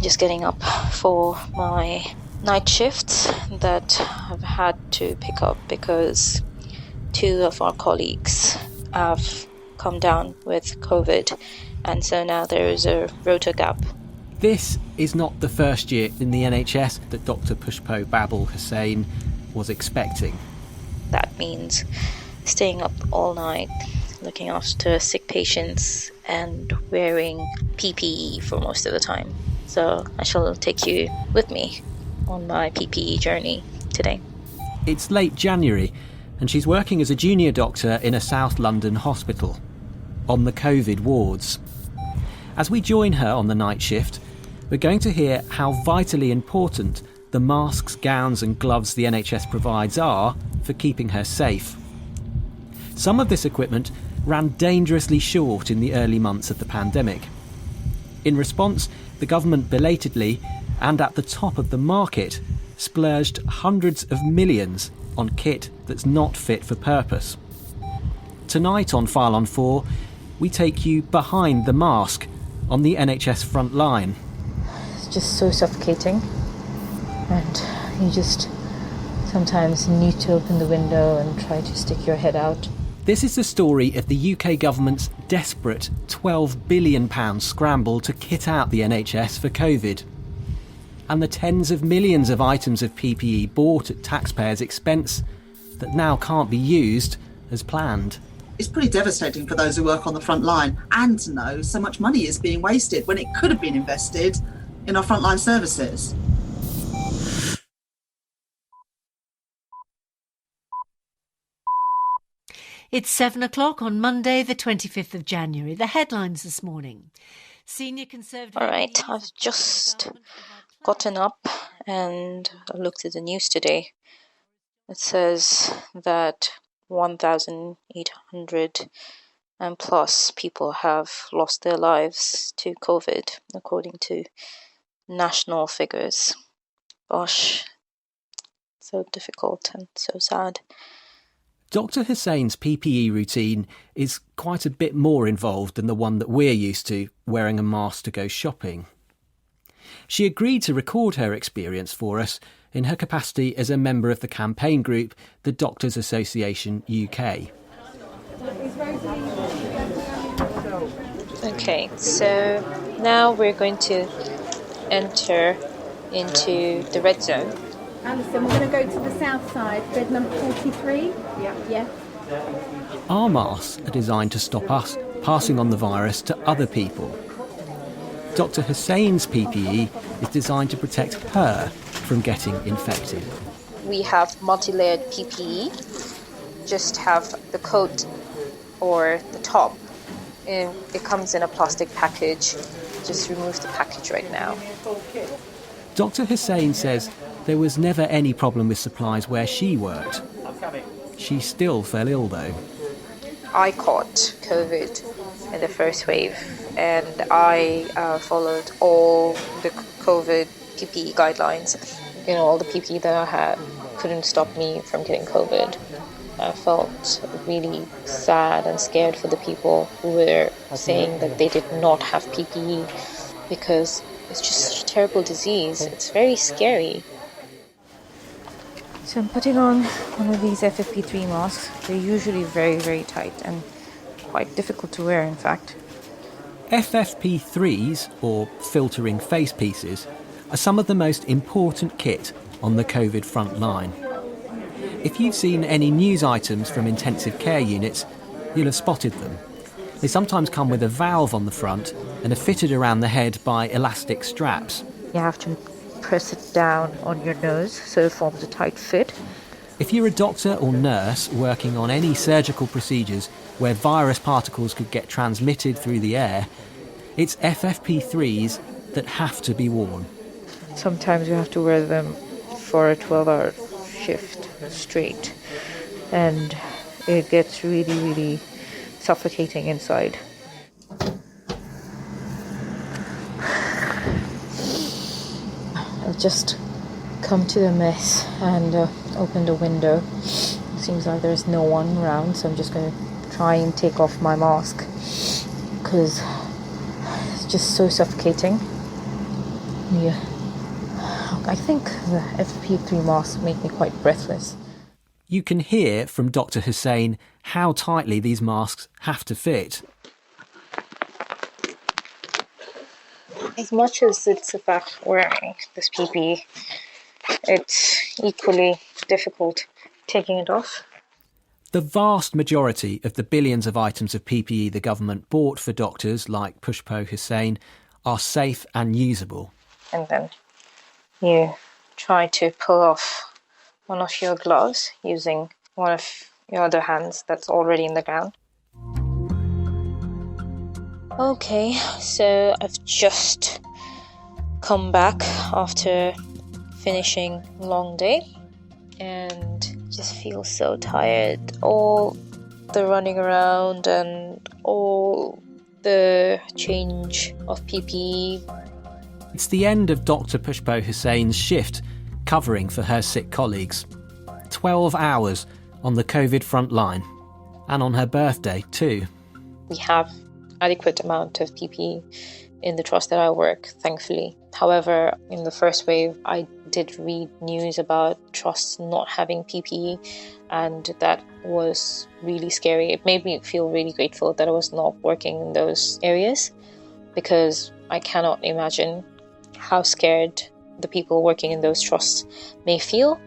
Just getting up for my night shifts that I've had to pick up because 2 of our colleagues have come down with COVID, and so now there is a rota gap. This is not the first year in the NHS that Dr. Pushpo Hussain was expecting. That means staying up all night, looking after sick patients and wearing PPE for most of the time. So I shall take you with me on my PPE journey today. It's late January and she's working as a junior doctor in a South London hospital on the COVID wards. As we join her on the night shift, we're going to hear how vitally important the masks, gowns and gloves the NHS provides are for keeping her safe. Some of this equipment ran dangerously short in the early months of the pandemic. In response, the government belatedly, and at the top of the market, splurged hundreds of millions on kit that's not fit for purpose. Tonight on File on 4, we take you behind the mask on the NHS front line. It's just so suffocating, and you just sometimes need to open the window and try to stick your head out. This is the story of the UK government's desperate £12 billion scramble to kit out the NHS for COVID, and the tens of millions of items of PPE bought at taxpayers' expense that now can't be used as planned. It's pretty devastating for those who work on the front line, and to know so much money is being wasted when it could have been invested in our frontline services. It's 7 o'clock on Monday, the 25th of January. The headlines this morning. Senior Conservative... All right, I've just gotten up and I looked at the news today. It says that 1,800 and plus people have lost their lives to COVID, according to national figures. Gosh, so difficult and so sad. Dr. Hussain's PPE routine is quite a bit more involved than the one that we're used to, wearing a mask to go shopping. She agreed to record her experience for us in her capacity as a member of the campaign group, the Doctors Association UK. Okay, so now we're going to enter into the red zone. Alison, we're going to go to the south side, bed number 43. Yeah. Our masks are designed to stop us passing on the virus to other people. Dr. Hussain's PPE is designed to protect her from getting infected. We have multi-layered PPE. Just have the coat or the top. It comes in a plastic package. Just remove the package right now. Dr. Hussain says there was never any problem with supplies where she worked. She still fell ill though. I caught COVID in the first wave, and I followed all the COVID PPE guidelines. All the PPE that I had couldn't stop me from getting COVID. I felt really sad and scared for the people who were saying that they did not have PPE because it's just such a terrible disease. It's very scary. So I'm putting on one of these FFP3 masks. They're usually very, very tight and quite difficult to wear, in fact. FFP3s, or filtering face pieces, are some of the most important kit on the COVID front line. If you've seen any news items from intensive care units, you'll have spotted them. They sometimes come with a valve on the front and are fitted around the head by elastic straps. You have to press it down on your nose so it forms a tight fit. If you're a doctor or nurse working on any surgical procedures where virus particles could get transmitted through the air, it's FFP3s that have to be worn. Sometimes you have to wear them for a 12-hour shift straight, and it gets really, really suffocating inside. I've just come to the mess and opened a window. Seems like there's no one around, so I'm just going to try and take off my mask because it's just so suffocating. Yeah. I think the FP3 masks make me quite breathless. You can hear from Dr. Hussain how tightly these masks have to fit. As much as it's about wearing this PPE, it's equally difficult taking it off. The vast majority of the billions of items of PPE the government bought for doctors like Pushpo Hussain are safe and usable. And then you try to pull off one of your gloves using one of your other hands that's already in the ground. Okay, so I've just come back after finishing a long day and just feel so tired. All the running around and all the change of PPE. It's the end of Dr. Pushpo Hussain's shift covering for her sick colleagues. 12 hours on the COVID front line. And on her birthday too. We have adequate amount of PPE in the trust that I work, thankfully. However, in the first wave, I did read news about trusts not having PPE, and that was really scary. It made me feel really grateful that I was not working in those areas, because I cannot imagine how scared the people working in those trusts may feel.